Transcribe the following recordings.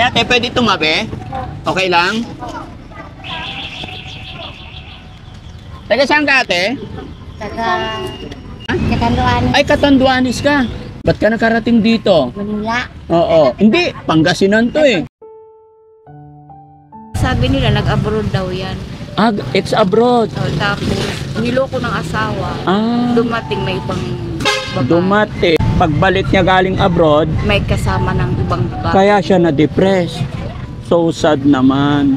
Ay, ate, pwede tumabi? Okay lang? Taga saan ka, ate? Taga Katanduanes, Ay, Catanduanes ka. Ba't ka nakarating dito? Manila. Oo. Hindi, Pangasinan to eh. Sabi nila nag-abroad daw yan. Ah, it's abroad. So, tapos niloko ng asawa. Ah, Dumating may ibang babae. dumati. Pagbalik niya galing abroad, May kasama ng ibang babae. kaya siya na-depress. So sad naman.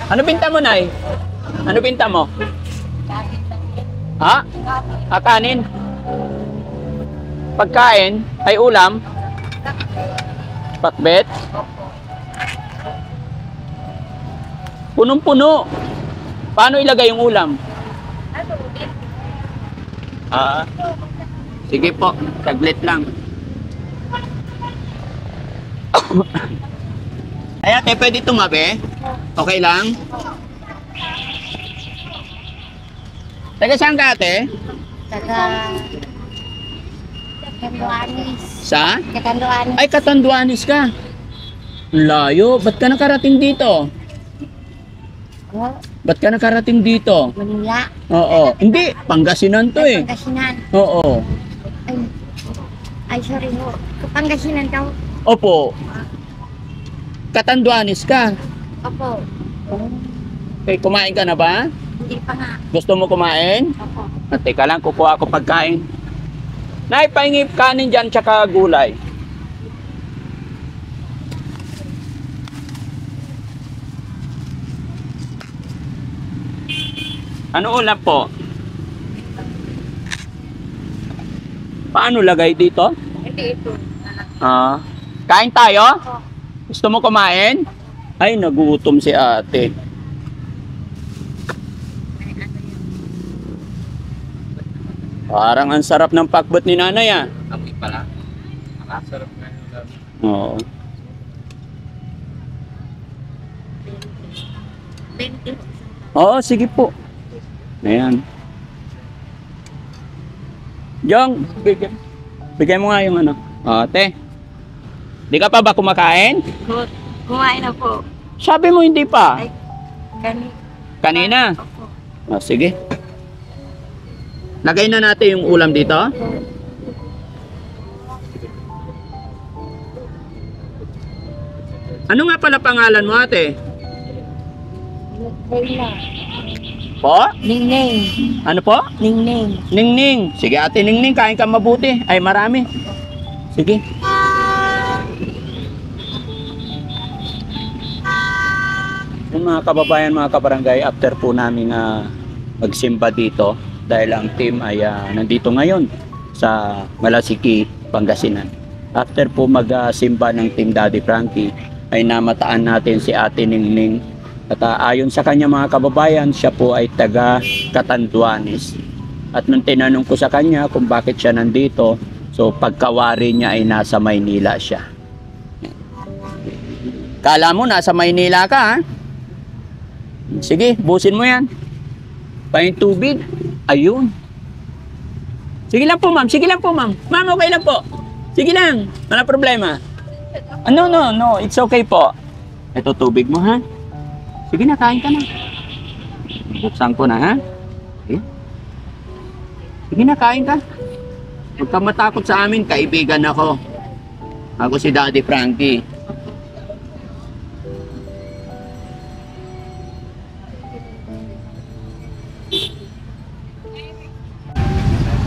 Ano binta mo, Nay? Ano binta mo? Ha? Kanin? Pagkain? Ay ulam? Pakbet? Punong-puno. Paano ilagay yung ulam? Ah. Sige po, saglit lang. Ay, ate, pwede tumabi? Okay lang? Taga saan ka, ate? Taga Katanduanes. Sa? Katanduanes. Ay, Catanduanes ka. Ang layo. Ba't ka nakarating dito? Oh, Ba't ka nakarating dito? Manila. Oo. Hindi, Pangasinan to eh. Pangasinan. Oo. Ay, sorry ho. Pangasinan daw. Opo. Catanduanes ka. Opo. Okay, kumain ka na ba? Hindi pa nga. Gusto mo kumain? Opo. Teka lang, kukuha ako pagkain. Nay, paingip kanin dyan, tsaka gulay. Ano ulam po? Paano lagay dito? Hindi ito. Ah, kain tayo? Gusto mo kumain? Ay, nagutom si ate. Parang ang sarap ng pakbet ni nanay ah. Amoy pala. Nakasarap nga yung ulam. Oo. 20. Oo, sige po. Ayan. Jong, bigyan mo nga yung ano. Ate, di ka pa ba kumakain? Kumain na po. Sabi mo hindi pa. Ay, Kanina. Opo. Sige. Lagay na natin yung ulam dito. Ano nga pala pangalan mo, ate? Leila. Po? Ningning. Ano po? Ningning. Ningning. Sige, ate Ningning, kain ka mabuti. Ay, marami. Sige. Yung mga kababayan, mga kabarangay, after po namin magsimba dito, dahil ang team ay nandito ngayon sa Malasiki, Pangasinan. After po magsimba ng Team Daddy Frankie, ay namataan natin si Ate Ningning. At ayon sa kanya mga kababayan, siya po ay taga Catanduanes. At nung tinanong ko sa kanya kung bakit siya nandito, so pagkawari niya ay nasa Maynila siya. Kala mo nasa Maynila ka ha? Sige, busin mo yan. Pahing tubig. Ayun. Sige lang po ma'am, sige lang po ma'am. Ma'am, okay lang po. Sige lang, wala problema. No, it's okay po. Ito tubig mo ha. Sige na, kain ka na. Buksan ko na ha. Sige, sige na, kain ka. Huwag ka matakot sa amin, kaibigan ako. Ako si Daddy Frankie.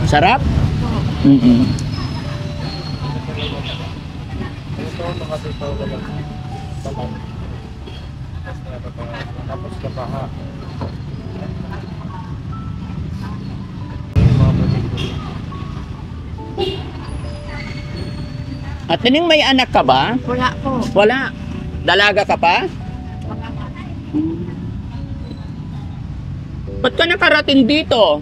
Sarap? Mm-mm. Tapos kapaha. At tining may anak ka ba? Wala po. Wala. Dalaga ka pa? Ba't ka nakarating dito?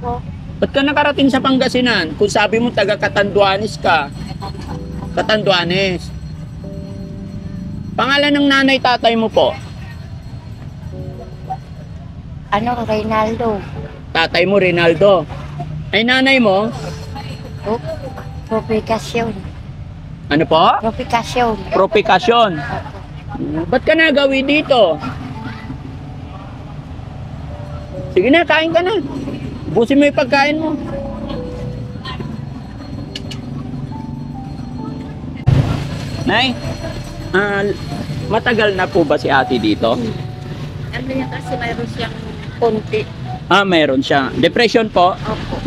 Po. Ba't ka nakarating sa Pangasinan? Kung sabi mo taga Catanduanes ka. Catanduanes. Pangalan ng nanay tatay mo po? Ano, Reynaldo. Tatay mo Rinaldo. Ay, nanay mo? Po. Propikasyon. Ano po? Propikasyon. Propikasyon. Ba't ka nagawi dito? Sige na, kain ka na. Busin mo yung pagkain mo. Nay, matagal na po ba si ate dito? Ano yan kasi mayroon siyang konti. Mayroon siya. Depression po? Opo.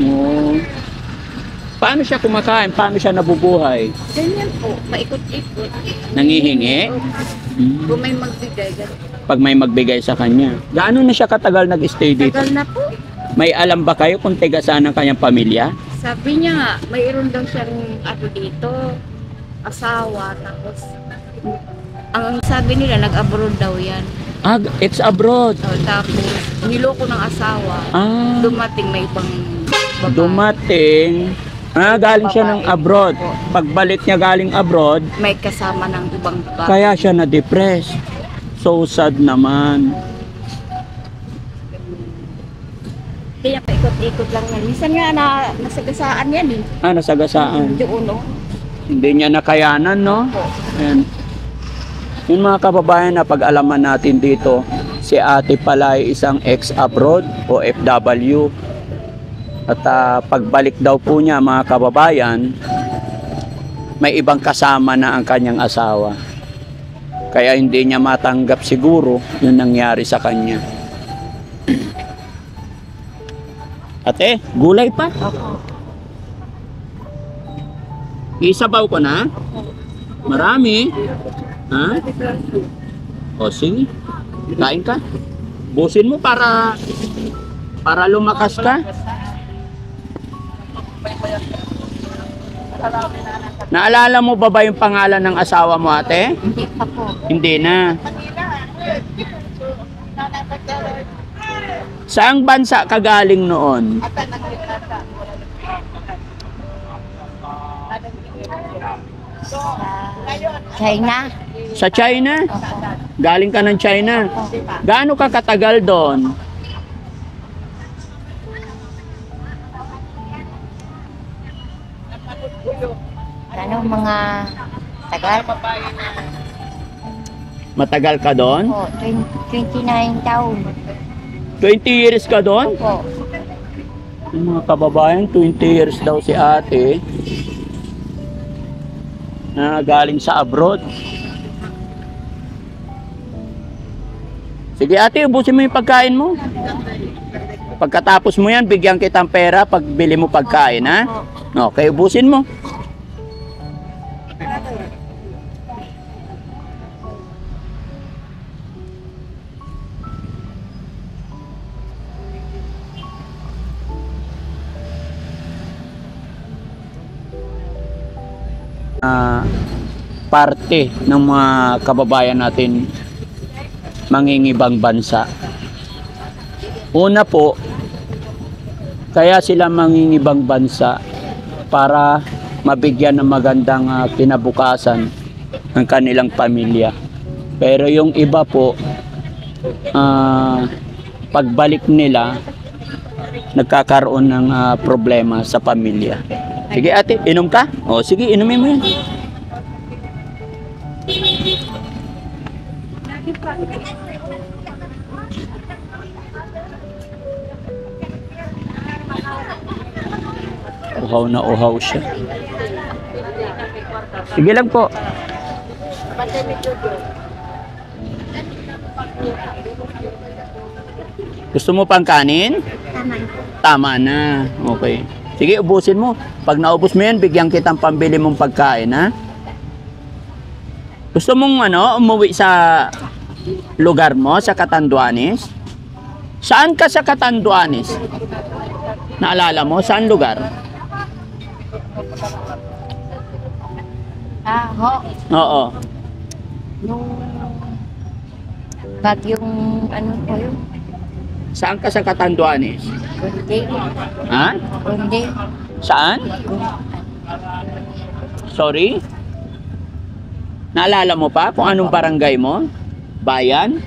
Paano siya kumakain? Paano siya nabubuhay? Ganyan po. Maikot-ikot. Nangihingi? Kung may magbigay, ganun. Pag may magbigay sa kanya. Gaano na siya katagal nag-stay dito? Tagal na po. May alam ba kayo kung tiga saan ang kanyang pamilya? Sabi niya nga, mayroon daw siyang dito, asawa, tapos ang sabi nila, nag-abroad daw yan. Ex-abroad. Tapos, niloko ng asawa. Dumating may ibang babae. Dumating. Galing siya ng abroad. Pagbalik niya galing abroad, May kasama ng ibang babae. kaya siya na-depress. So sad naman. Kaya paikot-ikot lang yan. Minsan nga nasagasaan yan eh. Nasagasaan. Doon o. Hindi niya nakayanan, no? Ayan. Yung mga kababayan na pag-alaman natin dito, si ate pala ay isang ex-abroad o FW. At pagbalik daw po niya, mga kababayan, may ibang kasama na ang kanyang asawa. Kaya hindi niya matanggap siguro yung nangyari sa kanya. Ate, gulay pa? Isabaw ko na? Marami? Ha? O sige, kain ka. Busin mo para lumakas ka. Naalala mo ba yung pangalan ng asawa mo, ate? Hindi pa po. Hindi na. Saang bansa ka galing noon? China. Sa China? Galing ka ng China? Gaano ka katagal doon? Ano mga tagal? Matagal ka doon? Po, 29 taon. 20 years ka doon? Po. Yung mga kababayan, 20 years daw si ate na galing sa abroad. Sige ate, ubusin mo yung pagkain mo. Pagkatapos mo yan, bigyan kitang pera pag bili mo pagkain, ha? Okay, ubusin mo. Parte ng mga kababayan natin mangingibang bansa. Una po, kaya sila mangingibang bansa para mabigyan ng magandang kinabukasan ng kanilang pamilya. Pero yung iba po, pagbalik nila, nagkakaroon ng problema sa pamilya. Sige ate, inom ka? O sige, inumin mo yan. Uhaw na uhaw siya. Sige lang po. Gusto mo pang kanin? Tama na. Okay. Sige, ubusin mo. Pag naubos mo yan, bigyan kitang pambili mong pagkain, ha? Gusto mong umuwi sa lugar mo, sa Catanduanes? Saan ka sa Catanduanes? Naalala mo? Saan lugar? Ho. Oo. Nung bagyong po yun? Saan ka sa Catanduanes? Kundi. Ha? Kundi. Saan? Sorry? Naalala mo pa kung anong barangay mo? Bayan?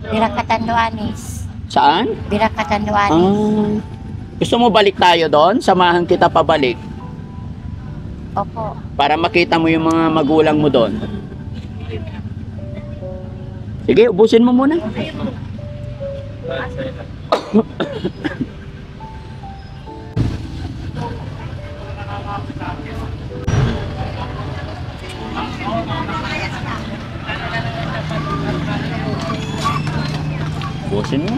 Birakatanduanes. Saan? Birakatanduanes. Gusto mo balik tayo doon? Samahan kita pabalik Opo. para makita mo yung mga magulang mo doon. Sige, ubusin mo muna. Ubusin mo.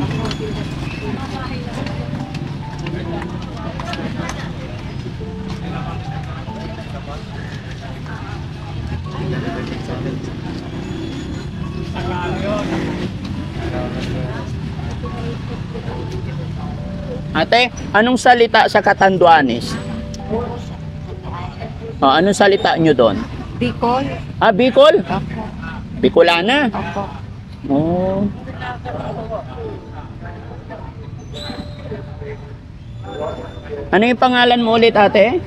Ate, anong salita sa Catanduanes? Oh, anong salita nyo doon? Bicol? Ah, Bicol? Opo. Bicolana? Opo. Oh. Ano yung pangalan mo ulit, ate?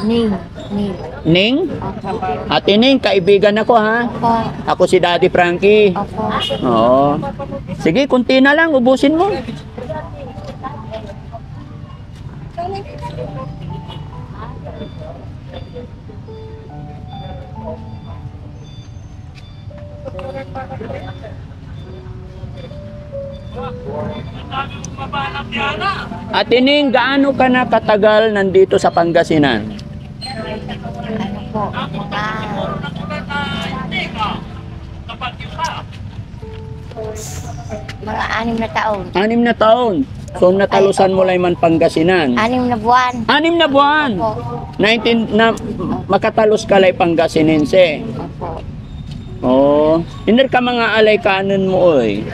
Ning. Ning. Ning? Opo. Ate Ning, kaibigan ako ha. Opo. Ako si Daddy Frankie. Opo. Oo. Sige, kunti na lang, ubusin mo. Ate Ning, gaano ka na katagal nandito sa Pangasinan? Ano po? Mga 6 na taon. 6 na taon. So natalusan mo lang man Pangasinan. 6 na buwan. 6 na buwan. Opo. 19 na makatalos ka lay Pangasinense. Opo. Oh, hindi ka mga alay kanan mo oy.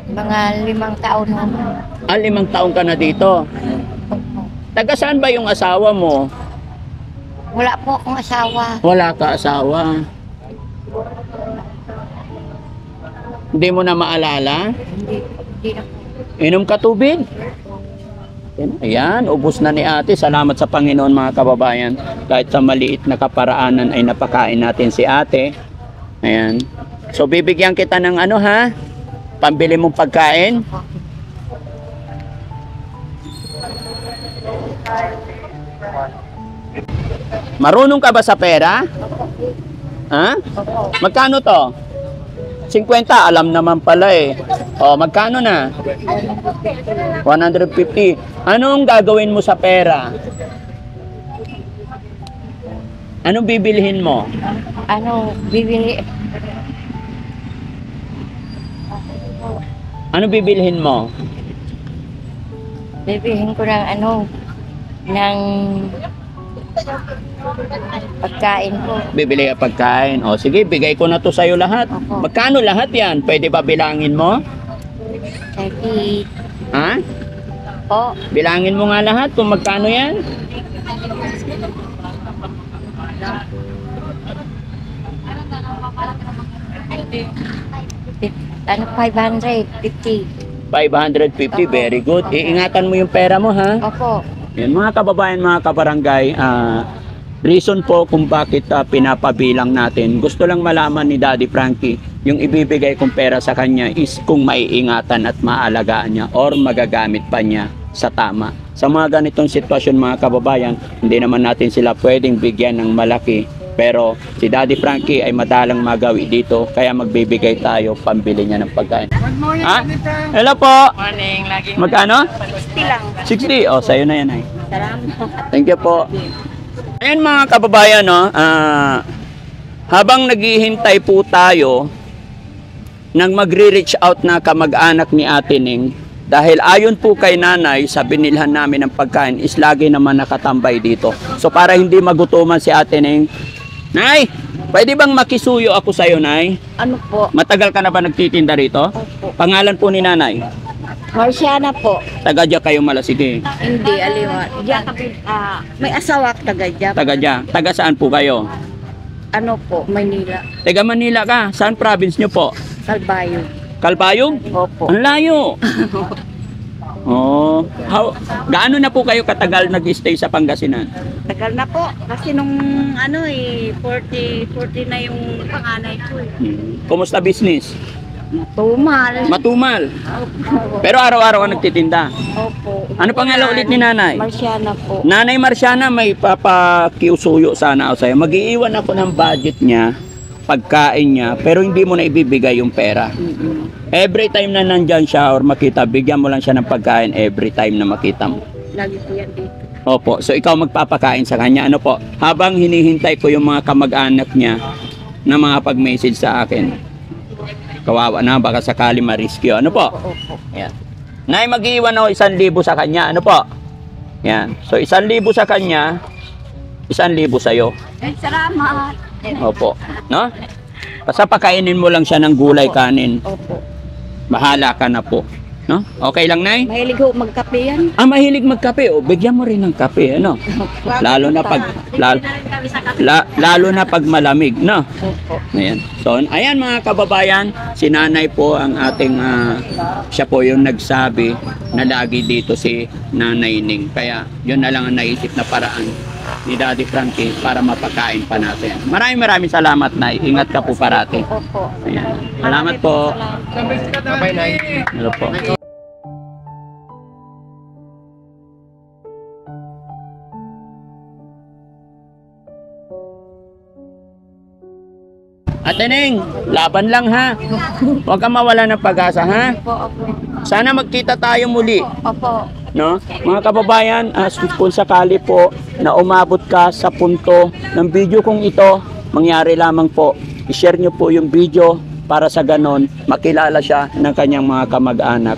Mga 5 taon na. 5 taon ka na dito. Opo. Taga saan ba yung asawa mo? Wala po akong asawa. Wala ka asawa. Hindi mo na maalala? Hindi na po. Inom ka tubig? Ayan, ubos na ni ate. Salamat sa Panginoon mga kababayan. Kahit sa maliit na kaparaanan ay napakain natin si ate. Ayan. So bibigyan kita ng ano ha? Pambili mong pagkain. Marunong ka ba sa pera? Ha? Opo. Magkano to? 50, alam naman pala eh. O, magkano na? 150. Anong gagawin mo sa pera? Anong bibilhin mo? Ano, bibili. Anong bibilhin mo? Bibilhin ko ng ano, ng pagkain ko. Bibili ka pagkain. O, sige, bigay ko na to sa'yo lahat. Opo. Magkano lahat yan? Pwede ba bilangin mo? 30. Ha? Po. Bilangin mo nga lahat kung magkano yan. Ano, 550. 550, very good. Iingatan mo yung pera mo, ha? Opo. Yan, mga kababayan, mga kabarangay, reason po kung bakit pinapabilang natin. Gusto lang malaman ni Daddy Frankie, yung ibibigay kong pera sa kanya is kung maiingatan at maalagaan niya or magagamit pa niya sa tama. Sa mga ganitong sitwasyon mga kababayan, hindi naman natin sila pwedeng bigyan ng malaki. Pero si Daddy Frankie ay madalang magawi dito, kaya magbibigay tayo pambili niya ng pagkain. Ha? Hello po! Morning, lagi. Magkano? 60 lang. 60? O, sa'yo na yan ay. Salamat. Thank you po. Ayan mga kababayan, no, habang naghihintay po tayo nang magre-reach out na kamag-anak ni Ate Ning, dahil ayon po kay nanay, sa binilhan namin ng pagkain is lagi naman nakatambay dito. So para hindi magutuman si Ate Ning, Nay, pwede bang makisuyo ako sa'yo, Nay? Ano po? Matagal ka na ba nagtitinda rito? Opo. Pangalan po ni Nanay? Marciana po. Taga dya kayo Malasigi. Hindi, aliwa. Diyan kami, may asawa taga diyan. Taga dya. Taga saan po kayo? Ano po, Maynila. Taga Manila ka. Saan province nyo po? Kalbayo. Kalpayog? Opo. Ang layo. Oh, gaano na po kayo katagal nag-stay sa Pangasinan? Tagal na po. Kasi nung 40 na yung panganay ko eh. Kumusta business? Tumal. Matumal. Opo. Pero araw-araw ka nagtitinda. Opo. Ano pangalan ulit ni nanay? Marciana po. Nanay Marciana, may papakiusuyo sana ako sa'yo. Mag-iiwan ako ng budget niya, pagkain niya, pero hindi mo na ibibigay yung pera. Every time na nandyan siya or makita, bigyan mo lang siya ng pagkain every time na makita mo. Lagi po yan dito. Opo, so ikaw magpapakain sa kanya. Ano po, habang hinihintay ko yung mga kamag-anak niya na mga pag-message sa akin. Kawawa na, baka sakali ma-rescue. Ano po? Opo. Yan. Nay, mag-iwan ako 1,000 sa kanya. Ano po? Yan. So, 1,000 sa kanya, 1,000 sa'yo. Eh, salamat. Opo. No? Basta pakainin mo lang siya ng gulay kanin. Opo. Bahala ka na po. No? Okay lang, Nay? Mahilig ho magkape yan. Mahilig magkape. O, bigyan mo rin ng kape. Ano? Lalo na pag lalo na pag malamig, no? Opo. Ayan. So, ayan mga kababayan, si Nanay po ang ating siya po yung nagsabi na lagi dito si Nanay Ning. Kaya yun na lang ang naisip na paraan ni Daddy Frankie para mapakain pa natin. Maraming salamat, Nay. Ingat ka po parati. Opo. Ayan. Salamat po. Bye, Nay. Hello po. Ate Ning, laban lang ha. Huwag kang mawala ng pag-asa ha. Opo. Sana magkita tayo muli. Opo. No? Mga kababayan, kung sakali po na umabot ka sa punto ng video kong ito, mangyari lamang po, i-share nyo po yung video para sa ganon, makilala siya ng kanyang mga kamag-anak.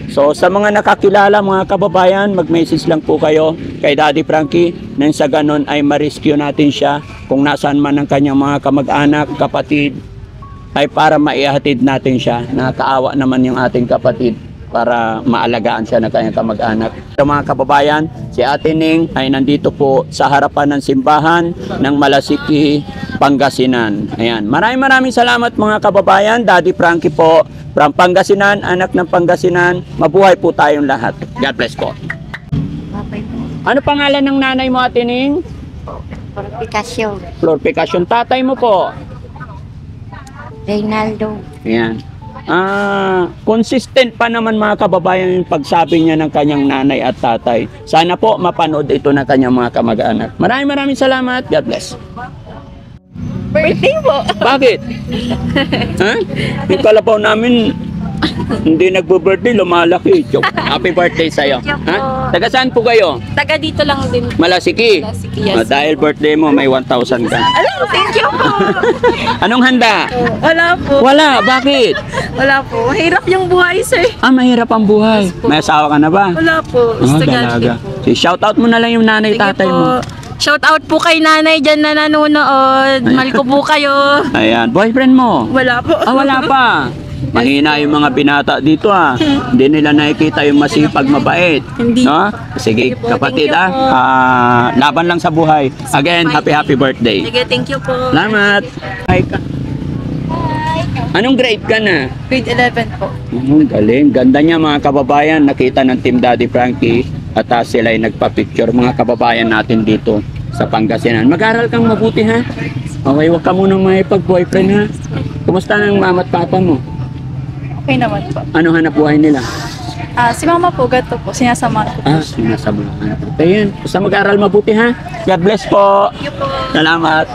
So sa mga nakakilala mga kababayan, mag-message lang po kayo kay Daddy Frankie nang sa ganon ay ma-rescue natin siya kung nasaan man ang kanyang mga kamag-anak, kapatid, ay para maihatid natin siya. Nakakaawa naman yung ating kapatid para maalagaan siya ng kanyang kamag-anak. So mga kababayan, si Ate Ning ay nandito po sa harapan ng simbahan ng Malasiki, Pangasinan. Ayan. Maraming salamat mga kababayan. Daddy Frankie po from Pangasinan, anak ng Pangasinan. Mabuhay po tayong lahat. God bless po. Babay po. Ano pangalan ng nanay mo, Ate Ning? Purifikasyon. Glorification. Tatay mo po. Reynaldo. Ayan. Consistent pa naman mga kababayan yung pagsabi niya ng kanyang nanay at tatay. Sana po mapanood ito ng kanyang mga kamag-anak. Maraming salamat. God bless. Birthday po. Bakit? Ha? Yung kalabaw namin hindi nagbo-birthday, lumalaki. Joke. Happy birthday sa'yo. Thank you Ha? po. Taga saan po kayo? Taga dito lang din. Malasiki. Malasiki, yes. Dahil birthday mo, may 1,000 ka. Thank you po. Anong handa? Wala po. Wala. Bakit? Wala po. Mahirap yung buhay, sir. Mahirap ang buhay. May asawa ka na ba? Wala po. Dalaga. Si shoutout mo na lang yung nanay, tatay mo. Shout out po kay nanay dyan na nanonood. Mahal ko po kayo. Ayan. Boyfriend mo? Wala po. Wala pa. Mahina yung mga binata dito Hindi nila nakikita yung masipag, mabait. Hindi. No? Sige, Thank you po, kapatid thank you po. laban lang sa buhay. Again, happy birthday. Sige, thank you po. Salamat. Hi ka. Anong grade ka na? Grade 11 po. Galing. Ganda niya mga kababayan. Nakita ng Team Daddy Frankie at sila ay nagpa-picture. Mga kababayan natin dito sa Pangasinan. Mag-aral kang mabuti ha. Okay, huwag ka munang makipag-boyfriend ha. Kumusta ng mama at papa mo? Okay naman po. Ano hanap buhay nila? Si Mama po, gato po. Sinasama ko. Sinasamahan. Ayan. Basta mag-aral mabuti ha. God bless po. Salamat.